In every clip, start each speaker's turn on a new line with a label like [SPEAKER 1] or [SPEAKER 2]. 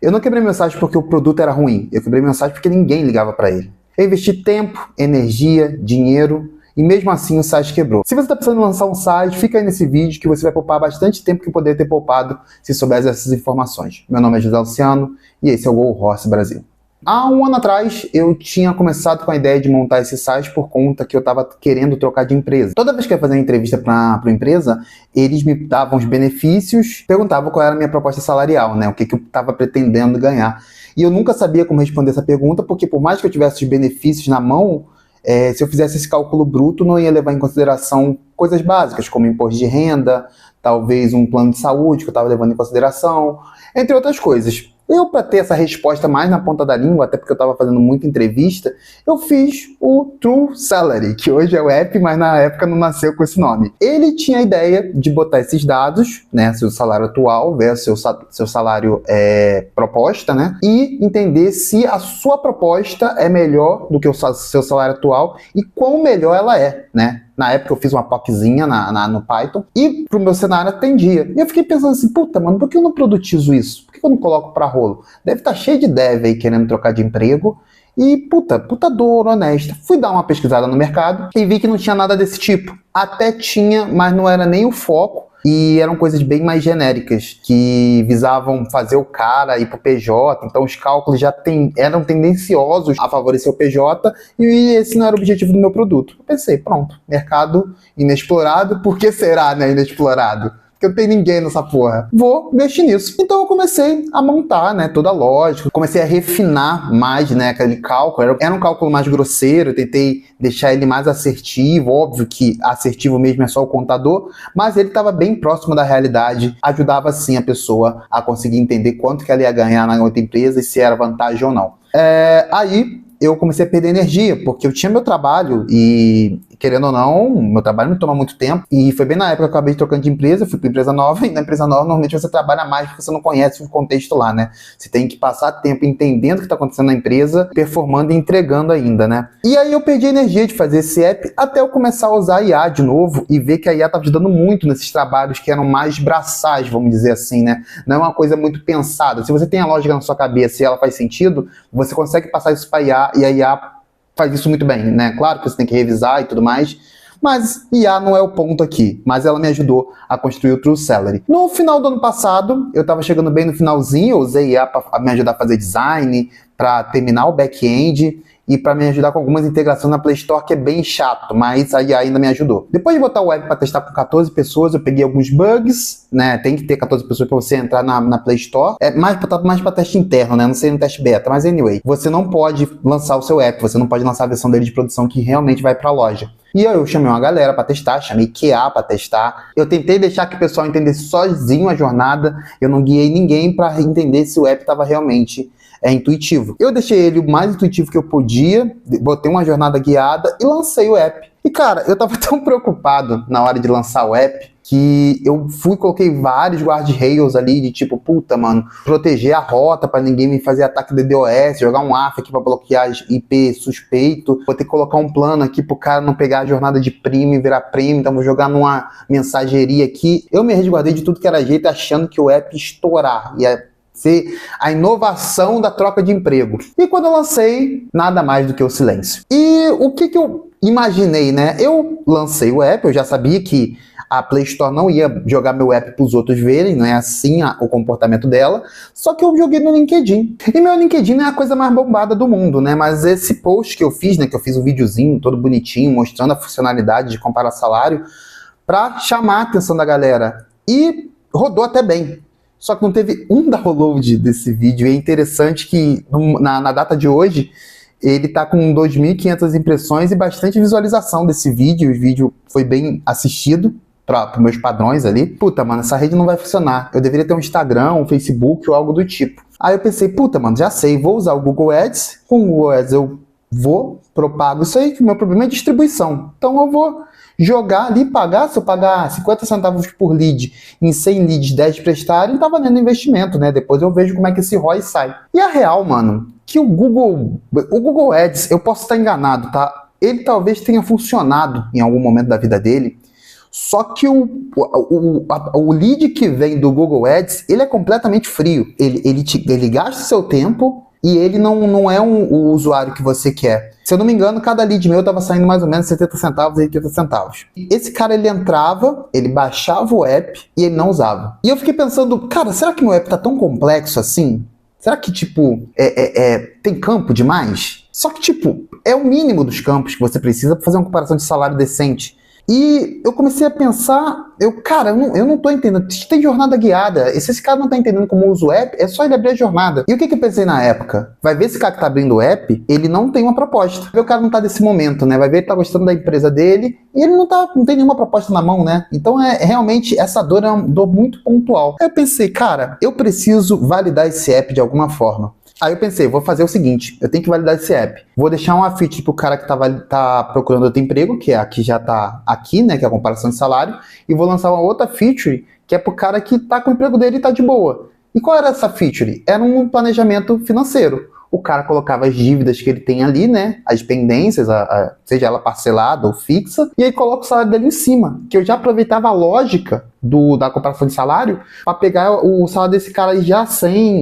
[SPEAKER 1] Eu não quebrei meu site porque o produto era ruim, eu quebrei meu site porque ninguém ligava para ele. Eu investi tempo, energia, dinheiro e mesmo assim o site quebrou. Se você está precisando lançar um site, fica aí nesse vídeo que você vai poupar bastante tempo que poderia ter poupado se soubesse essas informações. Meu nome é José Luciano e esse é o Go Horse Brasil. Há um ano atrás, eu tinha começado com a ideia de montar esse site por conta que eu estava querendo trocar de empresa. Toda vez que eu ia fazer uma entrevista para uma empresa, eles me davam os benefícios, perguntavam qual era a minha proposta salarial, né? O que eu estava pretendendo ganhar. E eu nunca sabia como responder essa pergunta, porque por mais que eu tivesse os benefícios na mão, se eu fizesse esse cálculo bruto, não ia levar em consideração coisas básicas, como imposto de renda, talvez um plano de saúde que eu estava levando em consideração, entre outras coisas. Eu, para ter essa resposta mais na ponta da língua, até porque eu estava fazendo muita entrevista, eu fiz o True Salary, que hoje é o app, mas na época não nasceu com esse nome. Ele tinha a ideia de botar esses dados, né, seu salário atual versus seu salário proposta, né, e entender se a sua proposta é melhor do que o seu salário atual e quão melhor ela é, né. Na época eu fiz uma POCzinha no Python e pro meu cenário atendia. E eu fiquei pensando assim, puta, mano, por que eu não produtizo isso? Por que eu não coloco pra rolo? Deve estar cheio de dev aí querendo trocar de emprego. E puta dor honesta. Fui dar uma pesquisada no mercado e vi que não tinha nada desse tipo. Até tinha, mas não era nem o foco. E eram coisas bem mais genéricas, que visavam fazer o cara ir pro PJ, então os cálculos já eram tendenciosos a favorecer o PJ, e esse não era o objetivo do meu produto. Eu pensei, pronto, mercado inexplorado, por que será, né, inexplorado? Porque não tem ninguém nessa porra. Vou mexer nisso. Então eu comecei a montar, né, toda a lógica, comecei a refinar mais, né, aquele cálculo. Era um cálculo mais grosseiro, eu tentei deixar ele mais assertivo, óbvio que assertivo mesmo é só o contador, mas ele estava bem próximo da realidade, ajudava sim a pessoa a conseguir entender quanto que ela ia ganhar na outra empresa e se era vantagem ou não. Aí eu comecei a perder energia, porque eu tinha meu trabalho e, querendo ou não, meu trabalho me toma muito tempo. E foi bem na época que eu acabei trocando de empresa, fui para empresa nova, e na empresa nova normalmente você trabalha mais porque você não conhece o contexto lá, né? Você tem que passar tempo entendendo o que está acontecendo na empresa, performando e entregando ainda, né? E aí eu perdi a energia de fazer esse app até eu começar a usar a IA de novo e ver que a IA estava ajudando muito nesses trabalhos que eram mais braçais, vamos dizer assim, né? Não é uma coisa muito pensada. Se você tem a lógica na sua cabeça e ela faz sentido, você consegue passar isso para a IA e a IA faz isso muito bem, né? Claro que você tem que revisar e tudo mais, mas IA não é o ponto aqui. Mas ela me ajudou a construir o True Salary. No final do ano passado, eu estava chegando bem no finalzinho, eu usei IA para me ajudar a fazer design, para terminar o back-end e para me ajudar com algumas integrações na Play Store, que é bem chato, mas a IA ainda me ajudou. Depois de botar o app para testar com 14 pessoas, eu peguei alguns bugs, né? Tem que ter 14 pessoas para você entrar na Play Store. É mais para teste interno, né? Não sei no teste beta, mas anyway. Você não pode lançar o seu app, você não pode lançar a versão dele de produção que realmente vai para a loja. E aí eu chamei uma galera para testar, chamei QA para testar. Eu tentei deixar que o pessoal entendesse sozinho a jornada, eu não guiei ninguém para entender se o app estava realmente intuitivo. Eu deixei ele o mais intuitivo que eu podia, botei uma jornada guiada e lancei o app. E cara, eu tava tão preocupado na hora de lançar o app que eu coloquei vários guardrails ali de tipo, puta, mano, proteger a rota para ninguém me fazer ataque de DDoS, jogar um AF aqui para bloquear IP suspeito, vou ter que colocar um plano aqui pro cara não pegar a jornada de primo e virar primo, então vou jogar numa mensageria aqui. Eu me resguardei de tudo que era jeito, achando que o app ia estourar, ia ser a inovação da troca de emprego. E quando eu lancei, nada mais do que o silêncio. E o que eu imaginei, né? Eu lancei o app, eu já sabia que a Play Store não ia jogar meu app para os outros verem, não é assim o comportamento dela, só que eu joguei no LinkedIn. E meu LinkedIn é a coisa mais bombada do mundo, né? Mas esse post que eu fiz, né, que eu fiz um videozinho todo bonitinho, mostrando a funcionalidade de comparar salário, para chamar a atenção da galera. E rodou até bem. Só que não teve um download desse vídeo. E é interessante que na data de hoje, ele tá com 2.500 impressões e bastante visualização desse vídeo. O vídeo foi bem assistido para meus padrões ali. Puta, mano, essa rede não vai funcionar. Eu deveria ter um Instagram, um Facebook ou algo do tipo. Aí eu pensei, puta, mano, já sei, vou usar o Google Ads. Com o Google Ads eu propago isso aí, que o meu problema é distribuição. Então eu vou jogar ali, pagar, se eu pagar 50 centavos por lead em 100 leads, 10 prestarem, tá valendo investimento, né? Depois eu vejo como é que esse ROI sai. E a real, mano, que o Google Ads, eu posso estar enganado, tá? Ele talvez tenha funcionado em algum momento da vida dele, Só que o lead que vem do Google Ads, ele é completamente frio. Ele gasta seu tempo e ele não é o usuário que você quer. Se eu não me engano, cada lead meu estava saindo mais ou menos 70 centavos e 80 centavos. Esse cara, ele entrava, ele baixava o app e ele não usava. E eu fiquei pensando, cara, será que meu app tá tão complexo assim? Será que, tipo, tem campo demais? Só que, tipo, é o mínimo dos campos que você precisa para fazer uma comparação de salário decente. E eu comecei a pensar, eu não tô entendendo, tem jornada guiada, e se esse cara não tá entendendo como usa o app, é só ele abrir a jornada. E o que eu pensei na época? Vai ver esse cara que tá abrindo o app, ele não tem uma proposta. Vai ver o cara não tá desse momento, né? Vai ver ele tá gostando da empresa dele, e ele não tem nenhuma proposta na mão, né? Então realmente, essa dor é uma dor muito pontual. Aí eu pensei, cara, eu preciso validar esse app de alguma forma. Aí eu pensei, vou fazer o seguinte, eu tenho que validar esse app. Vou deixar uma feature pro cara que tá procurando outro emprego, que é a que já tá aqui, né, que é a comparação de salário, e vou lançar uma outra feature, que é pro cara que tá com o emprego dele e tá de boa. E qual era essa feature? Era um planejamento financeiro. O cara colocava as dívidas que ele tem ali, né, as pendências, seja ela parcelada ou fixa, e aí coloca o salário dele em cima, que eu já aproveitava a lógica da comparação de salário para pegar o salário desse cara já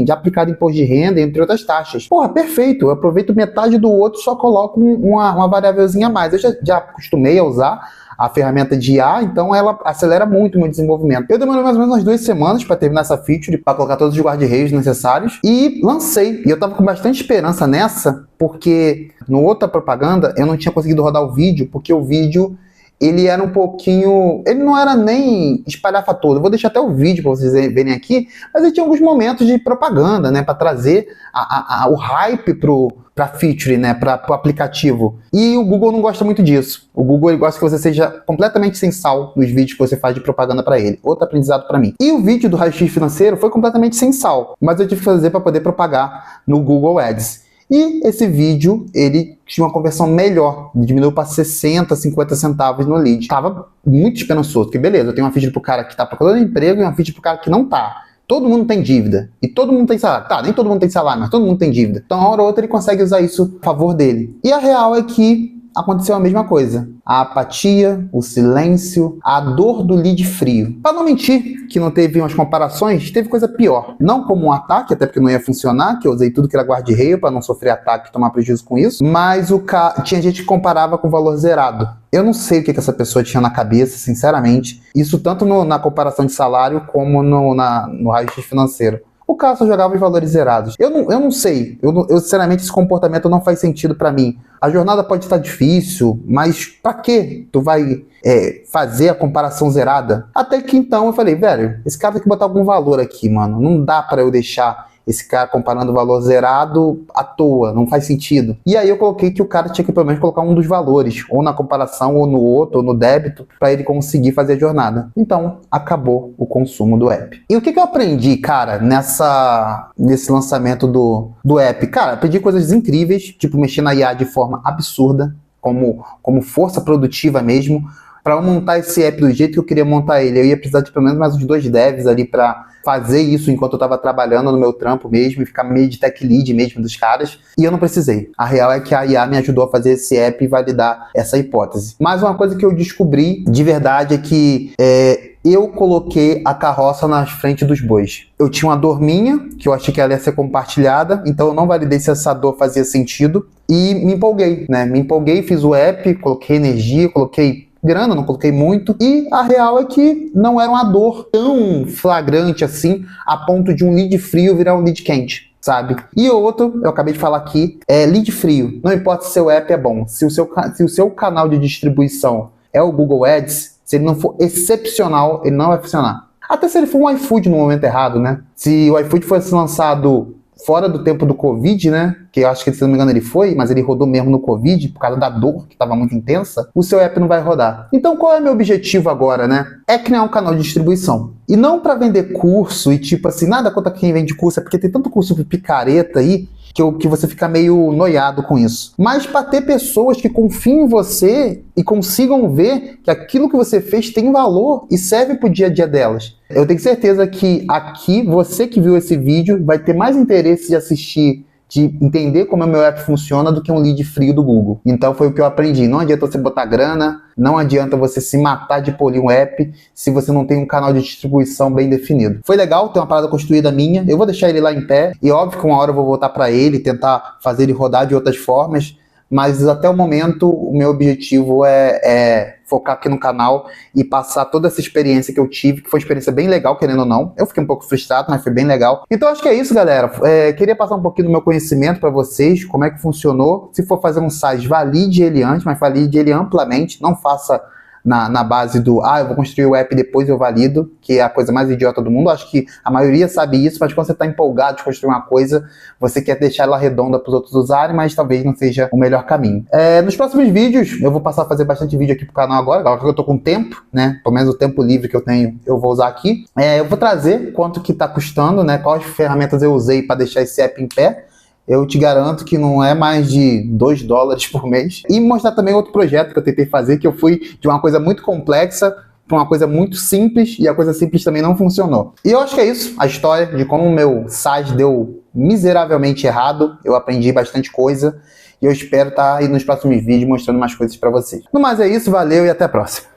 [SPEAKER 1] já aplicado imposto de renda, entre outras taxas. Porra, perfeito, eu aproveito metade do outro, só coloco uma variávelzinha a mais. Eu já acostumei a usar a ferramenta de IA, então ela acelera muito o meu desenvolvimento. Eu demorei mais ou menos umas 2 semanas para terminar essa feature, para colocar todos os guarda-reis necessários, e lancei. E eu tava com bastante esperança nessa, porque no outra propaganda eu não tinha conseguido rodar o vídeo, porque o vídeo ele era um pouquinho... Ele não era nem espalhafatoso. Eu vou deixar até o vídeo para vocês verem aqui, mas ele tinha alguns momentos de propaganda, né, para trazer o hype para feature, né, para o aplicativo. E o Google não gosta muito disso. O Google ele gosta que você seja completamente sem sal nos vídeos que você faz de propaganda para ele. Outro aprendizado para mim. E o vídeo do raio-x financeiro foi completamente sem sal, mas eu tive que fazer para poder propagar no Google Ads. E esse vídeo, ele tinha uma conversão melhor, diminuiu para 60, 50 centavos no lead. Tava muito esperançoso, porque beleza, eu tenho uma feature pro cara que tá procurando emprego e uma feature pro cara que não tá. Todo mundo tem dívida, e todo mundo tem salário. Tá, nem todo mundo tem salário, mas todo mundo tem dívida. Então, uma hora ou outra, ele consegue usar isso a favor dele. E a real é que aconteceu a mesma coisa. A apatia, o silêncio, a dor do lead frio. Para não mentir que não teve umas comparações, teve coisa pior. Não como um ataque, até porque não ia funcionar, que eu usei tudo que era guarda-reio para não sofrer ataque e tomar prejuízo com isso, mas tinha gente que comparava com valor zerado. Eu não sei o que essa pessoa tinha na cabeça, sinceramente. Isso tanto na comparação de salário como no raio-x financeiro. O cara só jogava os valores zerados. Eu não sei. Eu, sinceramente, esse comportamento não faz sentido pra mim. A jornada pode estar difícil, mas pra que tu vai fazer a comparação zerada? Até que então eu falei, velho, esse cara tem que botar algum valor aqui, mano. Não dá pra eu deixar esse cara comparando o valor zerado à toa, não faz sentido. E aí eu coloquei que o cara tinha que pelo menos colocar um dos valores, ou na comparação, ou no outro, ou no débito, para ele conseguir fazer a jornada. Então, acabou o consumo do app. E o que eu aprendi, cara, nesse lançamento do app? Cara, aprendi coisas incríveis, tipo mexer na IA de forma absurda, como força produtiva mesmo. Para eu montar esse app do jeito que eu queria montar ele, eu ia precisar de pelo menos mais uns 2 devs ali para fazer isso enquanto eu estava trabalhando no meu trampo mesmo e ficar meio de tech lead mesmo dos caras. E eu não precisei. A real é que a IA me ajudou a fazer esse app e validar essa hipótese. Mas uma coisa que eu descobri de verdade é que eu coloquei a carroça na frente dos bois. Eu tinha uma dor minha, que eu achei que ela ia ser compartilhada, então eu não validei se essa dor fazia sentido e me empolguei, né? Me empolguei, fiz o app, coloquei energia, coloquei grana, não coloquei muito, e a real é que não era uma dor tão flagrante assim, a ponto de um lead frio virar um lead quente, sabe? E outro, eu acabei de falar aqui, é lead frio. Não importa se seu app é bom, se o seu canal de distribuição é o Google Ads, se ele não for excepcional, ele não vai funcionar. Até se ele for um iFood no momento errado, né? Se o iFood fosse lançado fora do tempo do Covid, né? Que eu acho que, se não me engano, ele foi, mas ele rodou mesmo no Covid, por causa da dor, que estava muito intensa, o seu app não vai rodar. Então, qual é o meu objetivo agora, né? É criar um canal de distribuição. E não para vender curso e tipo assim, nada contra quem vende curso, é porque tem tanto curso picareta aí, que você fica meio noiado com isso. Mas para ter pessoas que confiem em você e consigam ver que aquilo que você fez tem valor e serve pro dia a dia delas. Eu tenho certeza que aqui, você que viu esse vídeo, vai ter mais interesse de assistir de entender como o meu app funciona do que um lead frio do Google. Então foi o que eu aprendi. Não adianta você botar grana, não adianta você se matar de polir um app se você não tem um canal de distribuição bem definido. Foi legal ter uma parada construída minha, eu vou deixar ele lá em pé, e óbvio que uma hora eu vou voltar para ele, tentar fazer ele rodar de outras formas, mas até o momento o meu objetivo é focar aqui no canal e passar toda essa experiência que eu tive, que foi uma experiência bem legal, querendo ou não. Eu fiquei um pouco frustrado, mas foi bem legal. Então acho que é isso, galera. Queria passar um pouquinho do meu conhecimento para vocês, como é que funcionou. Se for fazer um site, valide ele antes, mas valide ele amplamente, não faça na base do, eu vou construir o app e depois eu valido, que é a coisa mais idiota do mundo. Acho que a maioria sabe isso, mas quando você está empolgado de construir uma coisa, você quer deixar ela redonda para os outros usarem, mas talvez não seja o melhor caminho. Nos próximos vídeos, eu vou passar a fazer bastante vídeo aqui pro canal agora que eu tô com tempo, né? Pelo menos o tempo livre que eu tenho, eu vou usar aqui. Eu vou trazer quanto que tá custando, né? Quais ferramentas eu usei para deixar esse app em pé. Eu te garanto que não é mais de $2 por mês. E mostrar também outro projeto que eu tentei fazer, que eu fui de uma coisa muito complexa para uma coisa muito simples, e a coisa simples também não funcionou. E eu acho que é isso, a história de como o meu site deu miseravelmente errado. Eu aprendi bastante coisa, e eu espero estar aí nos próximos vídeos mostrando mais coisas para vocês. No mais é isso, valeu e até a próxima.